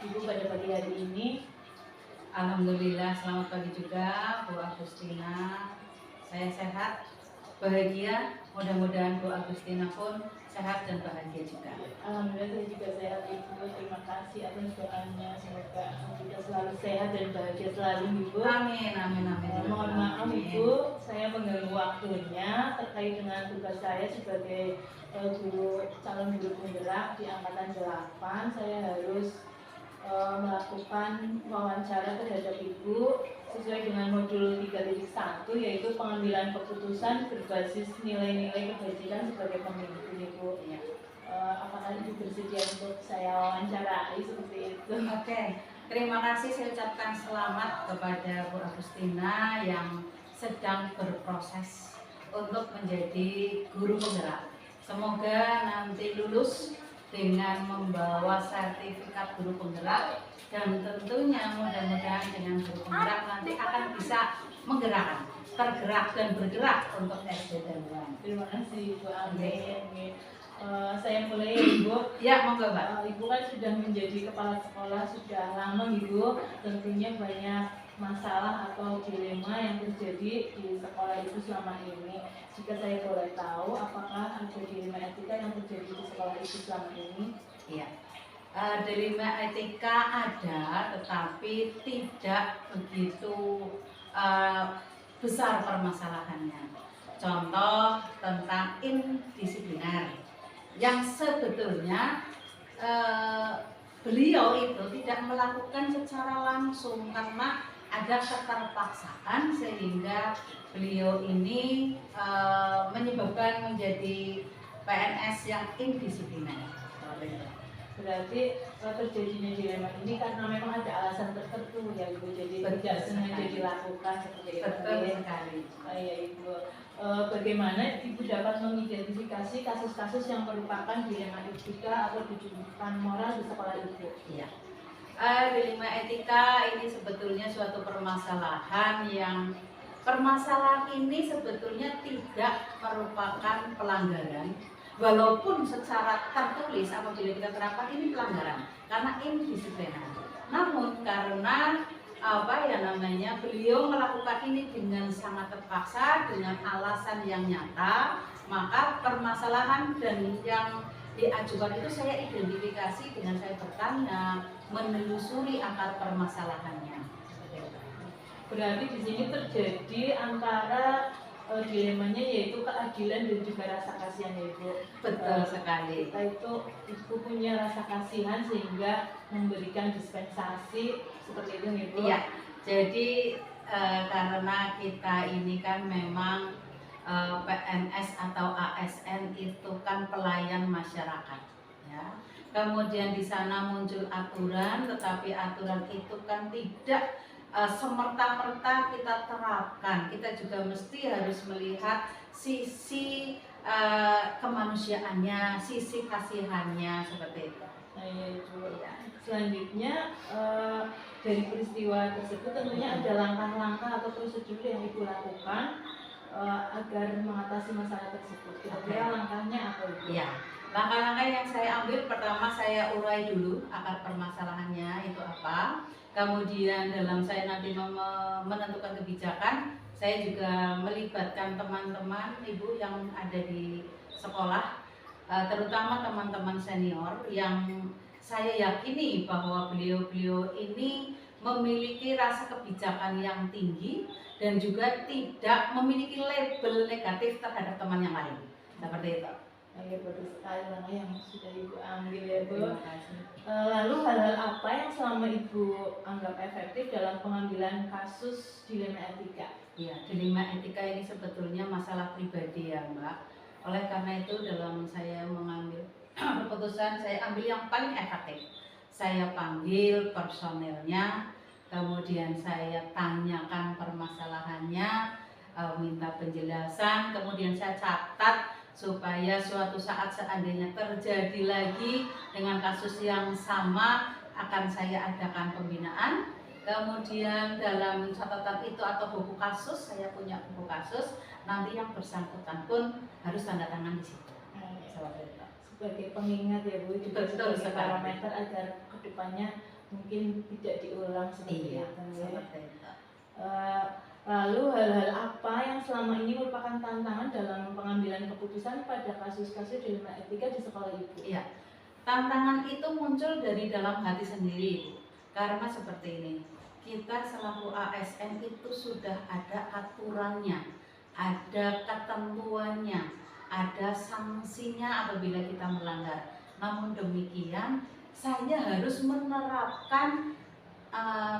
Ibu pada pagi hari ini? Alhamdulillah, selamat pagi juga Bu Agustina. Saya sehat, bahagia. Mudah-mudahan Bu Agustina pun sehat dan bahagia juga. Alhamdulillah saya juga sehat Ibu. Terima kasih atas doanya. Semoga kita selalu sehat dan bahagia selalu Ibu. Amin, amin, amin. Mohon maaf Ibu, saya mengganggu waktunya terkait dengan tugas saya sebagai calon guru penggerak di angkatan 8. Saya harus melakukan wawancara terhadap Ibu sesuai dengan modul 3.1, yaitu pengambilan keputusan berbasis nilai-nilai kebajikan sebagai pemimpin Ibu. Ya. Apakah Ibu bersedia untuk saya wawancarai seperti itu? Oke, terima kasih. Saya ucapkan selamat kepada Bu Agustina yang sedang berproses untuk menjadi guru penggerak. Semoga nanti lulus dengan membawa sertifikat guru penggerak, dan tentunya mudah-mudahan dengan guru penggerak nanti akan bisa menggerakkan, tergerak dan bergerak untuk SD dan UAN. Terima kasih Ibu. Amin. Saya mulai ya Ibu. Ya, monggo Mbak. Ibu kan sudah menjadi kepala sekolah sudah lama Ibu. Tentunya banyak masalah atau dilema yang terjadi di sekolah Ibu selama ini. Jika saya boleh tahu, apakah ada dilema etika yang terjadi di sekolah Ibu selama ini? Iya. Dilema etika ada, tetapi tidak begitu besar permasalahannya. Contoh tentang indisipliner, yang sebetulnya beliau itu tidak melakukan secara langsung karena ada keterpaksaan sehingga beliau ini menyebabkan menjadi PNS yang indisipliner. Berarti terjadinya dilema ini karena memang ada alasan tertentu ya Ibu, jadi tidak sengaja dilakukan seperti itu. Betul sekali. Ya Ibu, bagaimana Ibu dapat mengidentifikasi kasus-kasus yang merupakan dilema etika atau kejujuran moral di sekolah Ibu? Iya. Dilema etika ini sebetulnya suatu permasalahan ini sebetulnya tidak merupakan pelanggaran, walaupun secara tertulis apabila kita terapkan ini pelanggaran karena indisipliner. Namun karena beliau melakukan ini dengan sangat terpaksa dengan alasan yang nyata, maka permasalahan dan yang diajukan itu saya identifikasi dengan saya bertanya, menelusuri akar permasalahannya. Berarti di sini terjadi antara dilemanya yaitu keadilan dan juga rasa kasihan ya Ibu. Betul sekali. Kita itu Ibu punya rasa kasihan sehingga memberikan dispensasi seperti itu nih Ibu. Iya. Jadi karena kita ini kan memang PNS atau ASN itu kan pelayan masyarakat, ya. Kemudian di sana muncul aturan, tetapi aturan itu kan tidak semerta-merta kita terapkan. Kita juga mesti harus melihat sisi kemanusiaannya, sisi kasihannya seperti itu. Nah, ya, Ibu. Selanjutnya dari peristiwa tersebut tentunya ada langkah-langkah atau prosedur yang Ibu lakukan agar mengatasi masalah tersebut. Kira-kira langkahnya apa Ibu? Ya, langkah-langkah yang saya ambil, pertama saya urai dulu akar permasalahannya itu apa. Kemudian dalam saya nanti menentukan kebijakan, saya juga melibatkan teman-teman ibu yang ada di sekolah, terutama teman-teman senior yang saya yakini bahwa beliau-beliau ini memiliki rasa kebijakan yang tinggi dan juga tidak memiliki label negatif terhadap teman yang lain. Seperti itu. Ya, bagus sekali langkah yang sudah Ibu ambil ya Bu. Lalu hal-hal apa yang selama Ibu anggap efektif dalam pengambilan kasus dilema etika? Ya, dilema etika ini sebetulnya masalah pribadi ya Mbak. Oleh karena itu dalam saya mengambil keputusan, saya ambil yang paling efektif. Saya panggil personelnya, kemudian saya tanyakan permasalahannya, minta penjelasan, kemudian saya catat supaya suatu saat seandainya terjadi lagi dengan kasus yang sama akan saya adakan pembinaan. Kemudian dalam catatan itu atau buku kasus, saya punya buku kasus, nanti yang bersangkutan pun harus tanda tangan di situ. Sebagai pengingat ya Bu, juga sebagai parameter agar kedepannya mungkin tidak diulang seperti Iya, itu ya. seperti itu. Lalu hal-hal apa yang selama ini merupakan tantangan dalam pengambilan keputusan pada kasus-kasus dilema etika di sekolah Ibu? Iya, tantangan itu muncul dari dalam hati sendiri, Ibu. Karena seperti ini, kita selaku ASN itu sudah ada aturannya, ada ketentuannya, ada sanksinya apabila kita melanggar. Namun demikian, saya harus menerapkan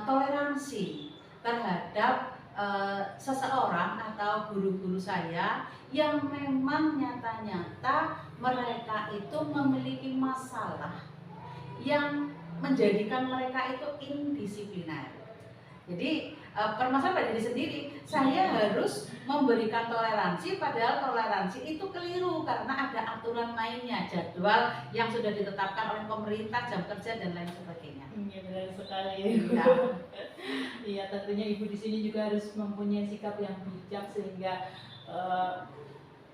toleransi terhadap seseorang atau guru-guru saya yang memang nyata-nyata mereka itu memiliki masalah yang menjadikan mereka itu indisipliner. Jadi permasalahan pada diri sendiri, saya harus memberikan toleransi, padahal toleransi itu keliru karena ada aturan mainnya, jadwal yang sudah ditetapkan oleh pemerintah, jam kerja dan lain sebagainya. Iya, benar sekali. Iya. Iya, tentunya Ibu di sini juga harus mempunyai sikap yang bijak sehingga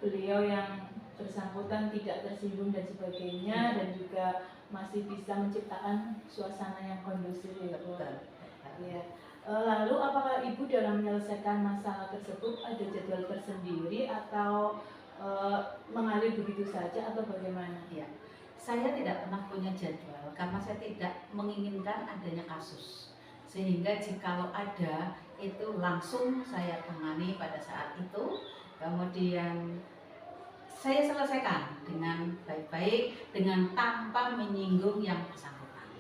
beliau yang bersangkutan tidak tersinggung dan sebagainya, dan juga masih bisa menciptakan suasana yang kondusif ya Bu. Iya. Lalu apakah Ibu dalam menyelesaikan masalah tersebut ada jadwal tersendiri atau mengalir begitu saja atau bagaimana? Iya. Saya tidak pernah punya jadwal karena saya tidak menginginkan adanya kasus. Sehingga jikalau ada itu langsung saya tangani pada saat itu, kemudian saya selesaikan dengan baik-baik, dengan tanpa menyinggung yang bersangkutan.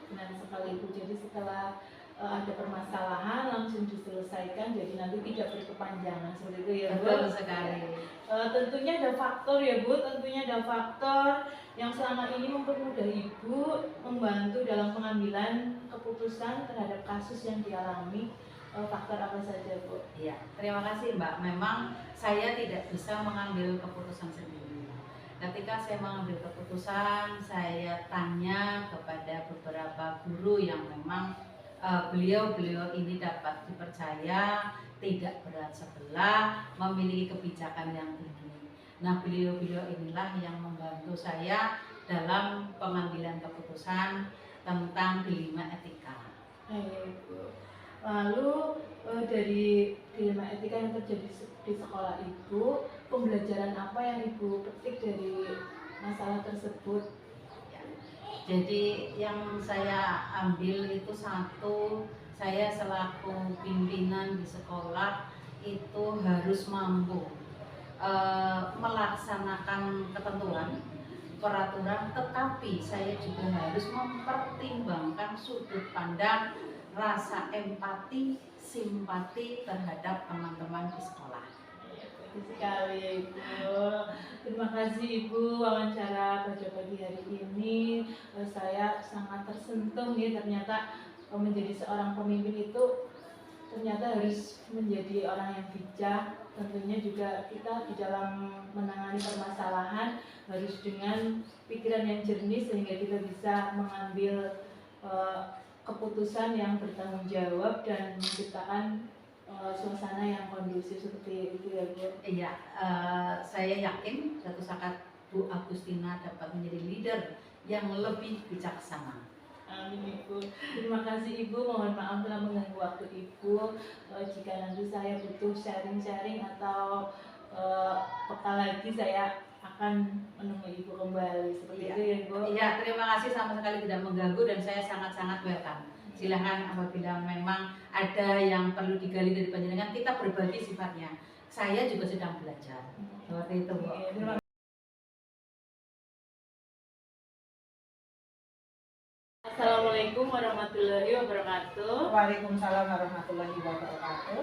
Benar sekali Bu. Jadi setelah ada permasalahan langsung diselesaikan, jadi nanti tidak berkepanjangan seperti itu ya Bu. Betul sekali. Tentunya ada faktor ya Bu, tentunya ada faktor yang selama ini mempermudah Ibu membantu dalam pengambilan keputusan terhadap kasus yang dialami. Faktor apa saja Bu? Iya, terima kasih Mbak. Memang saya tidak bisa mengambil keputusan sendiri. Ketika saya mengambil keputusan, saya tanya kepada beberapa guru yang memang beliau-beliau ini dapat dipercaya, tidak berat sebelah, memiliki kebijakan yang tinggi. Nah, beliau-beliau inilah yang membantu saya dalam pengambilan keputusan tentang dilema etika. Bu. Lalu dari dilema etika yang terjadi di sekolah Ibu, pembelajaran apa yang Ibu petik dari masalah tersebut? Jadi yang saya ambil itu satu, saya selaku pimpinan di sekolah itu harus mampu melaksanakan ketentuan, peraturan, tetapi saya juga harus mempertimbangkan sudut pandang, rasa empati, simpati terhadap teman-teman di sekolah. Sekali Ibu. Terima kasih Ibu wawancara pada pagi hari ini. Saya sangat tersentuh nih, ternyata menjadi seorang pemimpin itu ternyata harus menjadi orang yang bijak. Tentunya juga kita di dalam menangani permasalahan harus dengan pikiran yang jernih sehingga kita bisa mengambil keputusan yang bertanggung jawab dan menciptakan suasana yang kondusif seperti itu ya Bu. Iya, saya yakin suatu saat Bu Agustina dapat menjadi leader yang lebih bijaksana. Amin Ibu. Terima kasih Ibu. Mohon maaf telah mengganggu waktu Ibu. Jika nanti saya butuh sharing-sharing atau peka lagi, saya akan menemui Ibu kembali seperti itu ya Bu. Iya, terima kasih, sama sekali tidak mengganggu dan saya sangat-sangat welcome. Silahkan apabila memang ada yang perlu digali dari panjenengan, kita berbagi sifatnya. Saya juga sedang belajar. Seperti itu, Bu. Assalamualaikum warahmatullahi wabarakatuh. Waalaikumsalam warahmatullahi wabarakatuh.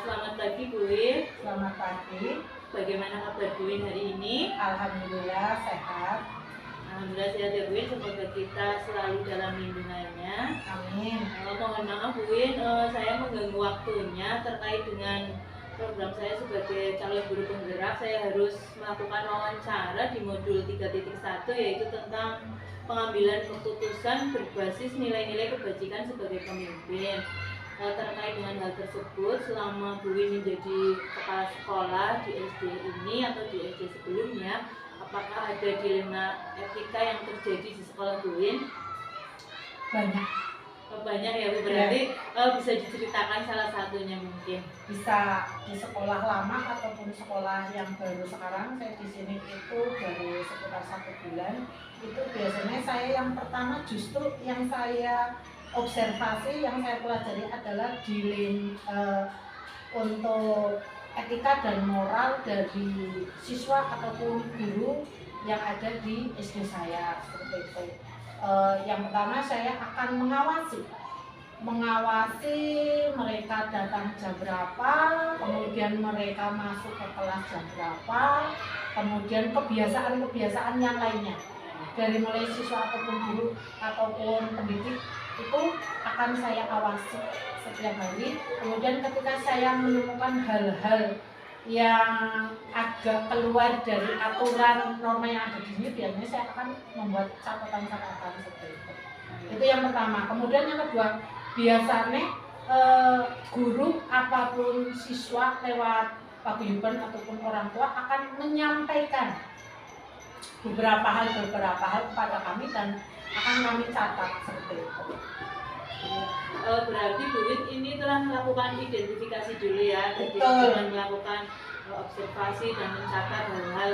Selamat pagi Bu Win. Selamat pagi. Bagaimana kabar Bu Win hari ini? Alhamdulillah sehat. Alhamdulillah sehat ya Bu Win. Semoga kita selalu dalam lindungannya. Amin. Mohon maaf Bu Win, saya mengganggu waktunya terkait dengan program saya sebagai calon guru penggerak. Saya harus melakukan wawancara di modul 3.1 yaitu tentang pengambilan keputusan berbasis nilai-nilai kebajikan sebagai pemimpin. Terkait dengan hal tersebut, selama Bu Win menjadi kepala sekolah di SD ini atau di SD sebelumnya, apakah ada dilema etika yang terjadi di sekolah Bu Win? banyak. Banyak ya Bu, berarti bisa diceritakan salah satunya mungkin. Bisa di sekolah lama ataupun sekolah yang baru sekarang. Saya di sini itu baru sekitar 1 bulan. Itu biasanya saya yang pertama justru yang saya observasi, yang saya pelajari adalah untuk etika dan moral dari siswa ataupun guru yang ada di SD saya, seperti itu. Yang pertama saya akan mengawasi mereka datang jam berapa, kemudian mereka masuk ke kelas jam berapa, kemudian kebiasaan-kebiasaan yang lainnya dari mulai siswa ataupun guru ataupun pendidik itu akan saya awasi setiap hari. Kemudian ketika saya menemukan hal-hal yang agak keluar dari aturan norma yang ada di sini, biasanya saya akan membuat catatan-catatan seperti itu. Itu yang pertama. Kemudian yang kedua, biasanya guru apapun siswa lewat paguyuban ataupun orang tua akan menyampaikan beberapa hal kepada kami dan akan kami catat seperti itu. Berarti Bu Wit ini telah melakukan identifikasi dulu ya, jadi Betul. dengan melakukan observasi dan mencatat hal-hal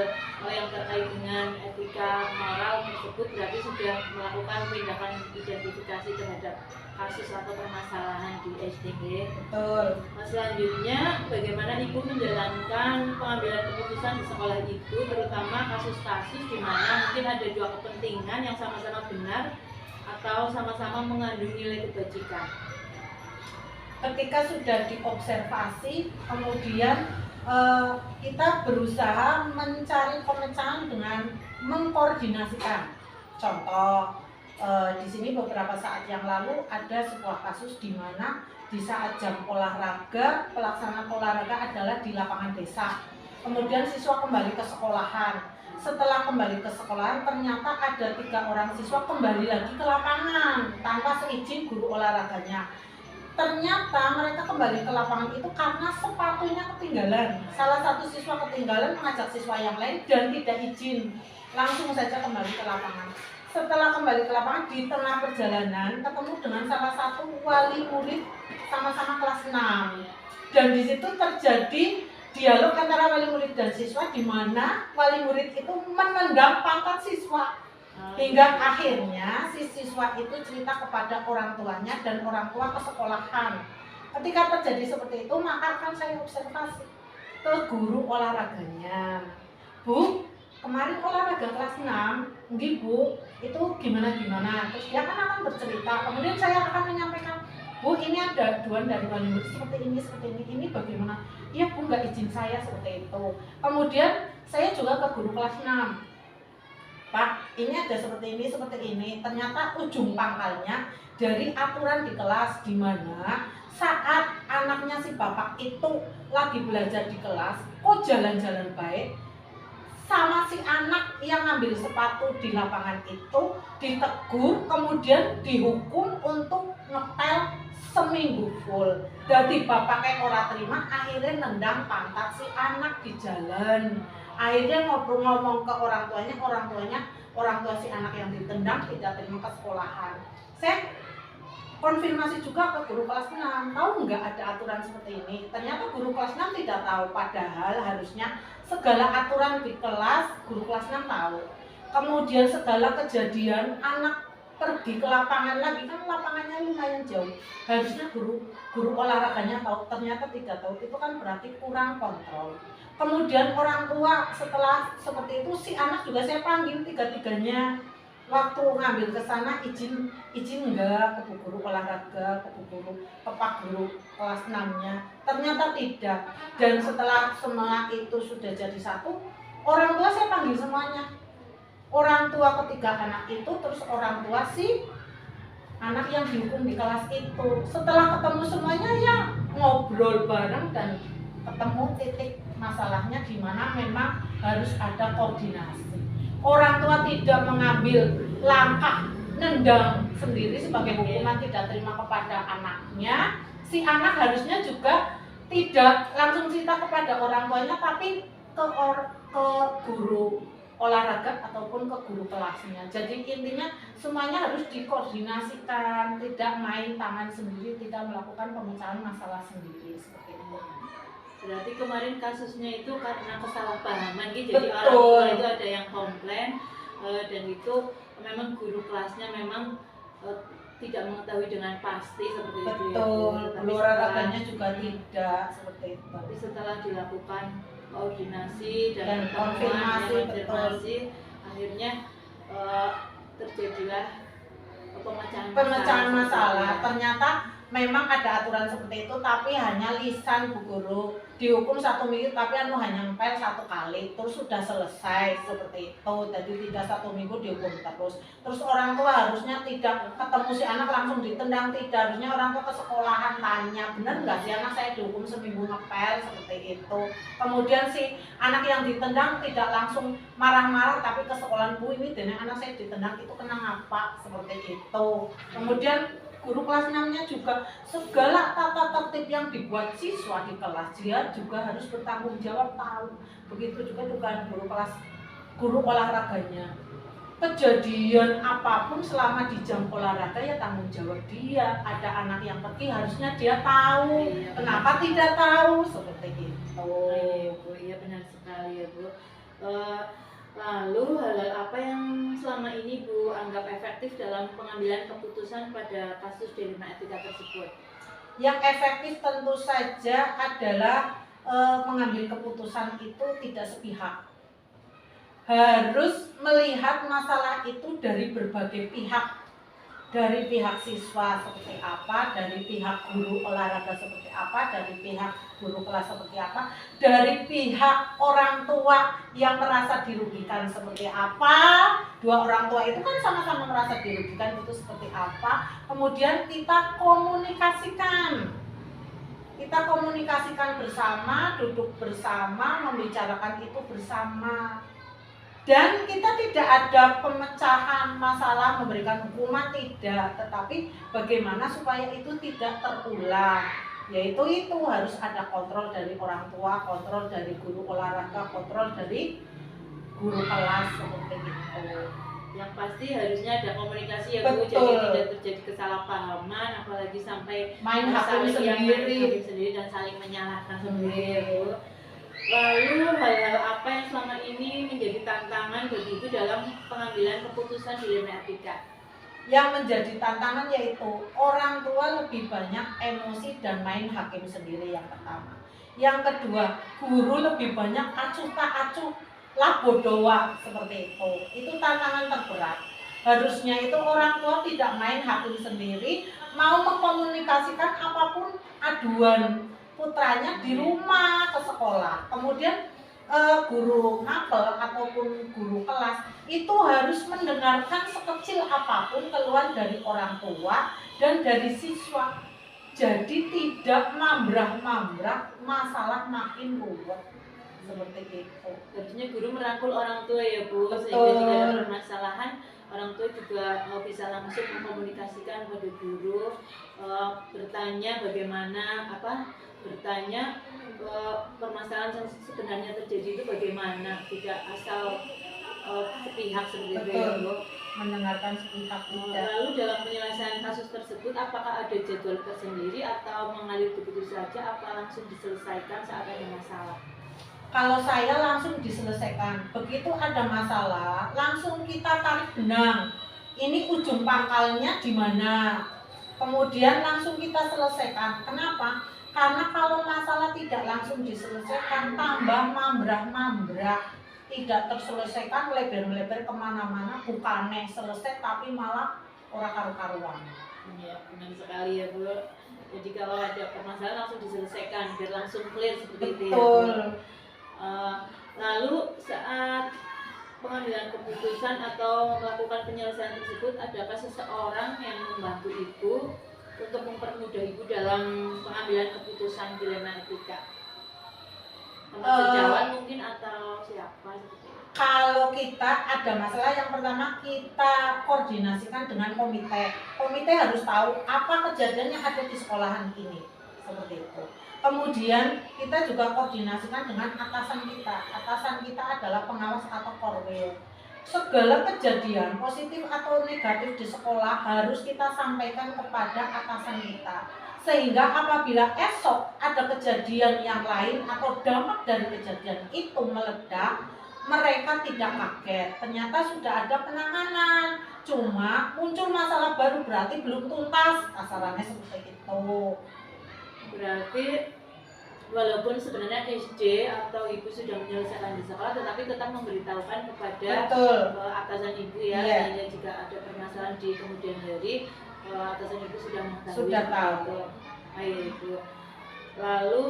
yang terkait dengan etika moral tersebut, berarti sudah melakukan tindakan identifikasi terhadap kasus atau permasalahan di SDG. Betul. Selanjutnya, bagaimana Ibu menjalankan pengambilan keputusan di sekolah itu, terutama kasus-kasus di mana mungkin ada dua kepentingan yang sama-sama benar atau sama-sama mengandung nilai kebajikan. Ketika sudah diobservasi, kemudian kita berusaha mencari pemecahan dengan mengkoordinasikan. Contoh, di sini beberapa saat yang lalu ada sebuah kasus di mana di saat jam olahraga, pelaksanaan olahraga adalah di lapangan desa. Kemudian siswa kembali ke sekolahan. Setelah kembali ke sekolahan, ternyata ada 3 orang siswa kembali lagi ke lapangan tanpa seizin guru olahraganya. Ternyata mereka kembali ke lapangan itu karena sepatunya ketinggalan. Salah satu siswa ketinggalan mengajak siswa yang lain dan tidak izin, langsung saja kembali ke lapangan. Setelah kembali ke lapangan, di tengah perjalanan ketemu dengan salah satu wali murid sama-sama kelas 6. Dan di situ terjadi dialog antara wali murid dan siswa di mana wali murid itu menendang pangkat siswa. Hingga akhirnya si siswa itu cerita kepada orang tuanya dan orang tua ke sekolahan. Ketika terjadi seperti itu, maka akan saya observasi ke guru olahraganya. Bu, kemarin olahraga kelas 6, nggih Bu, itu gimana-gimana. Terus dia akan bercerita. Kemudian saya akan menyampaikan, Bu, ini ada aduan dari wali murid seperti ini bagaimana? Iya Bu, nggak izin saya seperti itu. Kemudian saya juga ke guru kelas 6. Pak, ini ada seperti ini. Ternyata ujung pangkalnya dari aturan di kelas, di mana saat anaknya si bapak itu lagi belajar di kelas, kok jalan-jalan baik, sama si anak yang ngambil sepatu di lapangan itu ditegur, kemudian dihukum untuk ngepel seminggu full. Jadi bapaknya ora terima, akhirnya nendang pantat si anak di jalan. Akhirnya ngomong ke orang tua si anak yang ditendang tidak terima ke sekolahan. Saya konfirmasi juga ke guru kelas 6, tahu nggak ada aturan seperti ini? Ternyata guru kelas 6 tidak tahu, padahal harusnya segala aturan di kelas, guru kelas 6 tahu. Kemudian segala kejadian anak pergi ke lapangan lagi, kan lapangannya lumayan jauh, harusnya guru olahraganya tahu, ternyata tidak tahu. Itu kan berarti kurang kontrol. Kemudian orang tua setelah seperti itu, si anak juga saya panggil tiga-tiganya. Waktu ngambil ke sana izin enggak ke guru olahraga, ke pak guru kelas 6-nya. Ternyata tidak. Dan setelah semua itu sudah jadi satu, orang tua saya panggil semuanya. Orang tua ketiga anak itu, terus orang tua si anak yang dihukum di kelas itu. Setelah ketemu semuanya ya ngobrol bareng dan ketemu titik masalahnya di mana memang harus ada koordinasi. Orang tua tidak mengambil langkah nendang sendiri sebagai hukuman tidak terima kepada anaknya. Si anak harusnya juga tidak langsung cerita kepada orang tuanya, tapi ke guru olahraga ataupun ke guru kelasnya. Jadi intinya semuanya harus dikoordinasikan, tidak main tangan sendiri, tidak melakukan pemecahan masalah sendiri seperti itu. Berarti kemarin kasusnya itu karena kesalahpahaman gitu. Jadi Betul. orang tua itu ada yang komplain dan itu memang guru kelasnya memang tidak mengetahui dengan pasti seperti itu. Betul, Tapi guru setelah- olahraganya juga tidak seperti itu. Tapi setelah dilakukan koordinasi dan Dan pertemuan, konfirmasi, akhirnya terjadilah pemecahan masalah. Ternyata memang ada aturan seperti itu, tapi hanya lisan Bu Guru, dihukum 1 minggu tapi hanya ngepel 1 kali, terus sudah selesai seperti itu. Jadi tidak 1 minggu dihukum terus orang tua harusnya tidak ketemu si anak langsung ditendang, tidak, harusnya orang tua ke sekolahan tanya, benar nggak sih anak saya dihukum seminggu ngepel seperti itu. Kemudian si anak yang ditendang tidak langsung marah-marah tapi ke sekolahan, Bu ini dene anak saya ditendang, itu kena apa seperti itu. Kemudian guru kelas 6-nya juga segala tata tertib yang dibuat siswa di kelas dia juga harus bertanggung jawab tahu. Begitu juga dengan guru olahraganya. Kejadian apapun selama di jam olahraga ya tanggung jawab dia. Ada anak yang pergi harusnya dia tahu. Iya, Kenapa tidak tahu seperti itu. Iya Bu, iya benar sekali ya Bu. Lalu hal-hal apa yang selama ini Bu anggap efektif dalam pengambilan keputusan pada kasus dilema etika tersebut? Yang efektif tentu saja adalah mengambil keputusan itu tidak sepihak. Harus melihat masalah itu dari berbagai pihak. Dari pihak siswa seperti apa, dari pihak guru olahraga seperti apa, dari pihak guru kelas seperti apa, dari pihak orang tua yang merasa dirugikan seperti apa. Dua orang tua itu kan sama-sama merasa dirugikan, itu seperti apa. Kemudian kita komunikasikan bersama, duduk bersama, membicarakan itu bersama. Dan kita tidak ada pemecahan masalah, memberikan hukuman, tidak, tetapi bagaimana supaya itu tidak terulang. Yaitu itu harus ada kontrol dari orang tua, kontrol dari guru olahraga, kontrol dari guru kelas seperti itu. Yang pasti harusnya ada komunikasi ya Bu, Betul. jadi tidak terjadi kesalahpahaman, apalagi sampai Main hakim saling main sendiri. hakim sendiri dan saling menyalahkan seperti itu ya Bu. Lalu hal-hal apa yang selama ini menjadi tantangan bagi Ibu dalam pengambilan keputusan dilema etika? Yang menjadi tantangan yaitu orang tua lebih banyak emosi dan main hakim sendiri yang pertama. Yang kedua, guru lebih banyak acuh tak acuh lah bodowa seperti itu. Itu tantangan terberat. Harusnya itu orang tua tidak main hakim sendiri, mau mengkomunikasikan apapun aduan putranya di rumah ke sekolah. Kemudian guru mapel ataupun guru kelas itu harus mendengarkan sekecil apapun keluhan dari orang tua dan dari siswa. Jadi tidak mambrah-mambrah, masalah makin ruwet seperti itu. Harusnya guru merangkul orang tua ya Bu, Betul. sehingga jika ada permasalahan orang tua juga bisa langsung mengkomunikasikan kepada guru, bertanya permasalahan yang sebenarnya terjadi itu bagaimana, tidak asal sepihak seperti itu ya Bu. Mendengarkan sepihak tidak. Lalu dalam penyelesaian kasus tersebut apakah ada jadwal tersendiri atau mengalir begitu saja, apa langsung diselesaikan saat ada masalah? Kalau saya langsung diselesaikan. Begitu ada masalah, langsung kita tarik benang. Ini ujung pangkalnya di mana? Kemudian langsung kita selesaikan. Kenapa? Karena kalau masalah tidak langsung diselesaikan, tambah mambrah-mambrah, tidak terselesaikan, melebar-melebar kemana-mana, bukannya selesai tapi malah orang karu-karuan. Ya, benar sekali ya Bu. Jadi kalau ada permasalahan langsung diselesaikan biar langsung clear seperti itu ya Bu. Betul. Lalu saat pengambilan keputusan atau melakukan penyelesaian tersebut, adakah seseorang yang membantu Ibu untuk mempermudah Ibu dalam pengambilan keputusan dilema etika? Teman sejawat mungkin atau siapa seperti itu? Kalau kita ada masalah, yang pertama kita koordinasikan dengan komite. Komite harus tahu apa kejadian yang ada di sekolahan ini. seperti itu. Kemudian kita juga koordinasikan dengan atasan kita. Atasan kita adalah pengawas atau korwil. Segala kejadian positif atau negatif di sekolah harus kita sampaikan kepada atasan kita. Sehingga apabila esok ada kejadian yang lain atau dampak dari kejadian itu meledak, mereka tidak kaget. Ternyata sudah ada penanganan, cuma muncul masalah baru berarti belum tuntas. Kasarannya seperti itu. Berarti walaupun sebenarnya SD atau ibu sudah menyelesaikan di sekolah, tetapi tetap memberitahukan kepada Betul. atasan ibu ya, Iya. sehingga jika ada permasalahan di kemudian hari, atasan ibu sudah mengetahui. Sudah tahu. Itu. Ayo ibu. Lalu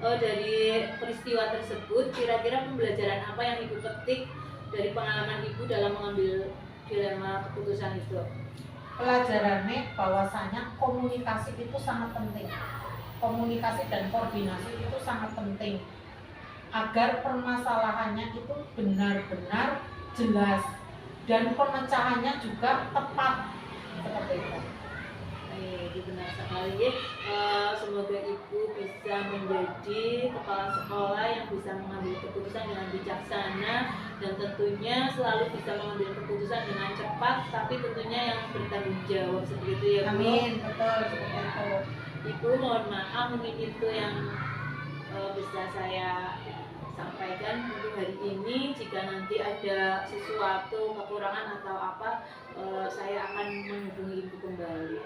dari peristiwa tersebut, kira-kira pembelajaran apa yang ibu petik dari pengalaman ibu dalam mengambil dilema keputusan itu? Pelajarannya bahwasanya komunikasi itu sangat penting. Komunikasi dan koordinasi itu sangat penting agar permasalahannya itu benar-benar jelas dan pemecahannya juga tepat seperti itu. Itu benar sekali. Semoga ibu bisa menjadi kepala sekolah yang bisa mengambil keputusan dengan bijaksana dan tentunya selalu bisa mengambil keputusan dengan cepat, tapi tentunya yang bertanggung jawab seperti itu ya Bu. Amin, betul seperti itu. Ibu mohon maaf, mungkin itu yang bisa saya sampaikan untuk hari ini. Jika nanti ada sesuatu kekurangan atau apa, saya akan menghubungi ibu kembali.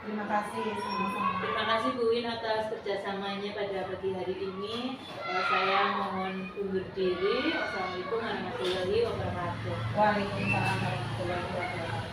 Terima kasih sama-sama. Terima kasih Bu Win atas kerjasamanya pada pagi hari ini. Saya mohon undur diri. Wassalamualaikum warahmatullahi wabarakatuh. Waalaikumsalam warahmatullahi wabarakatuh.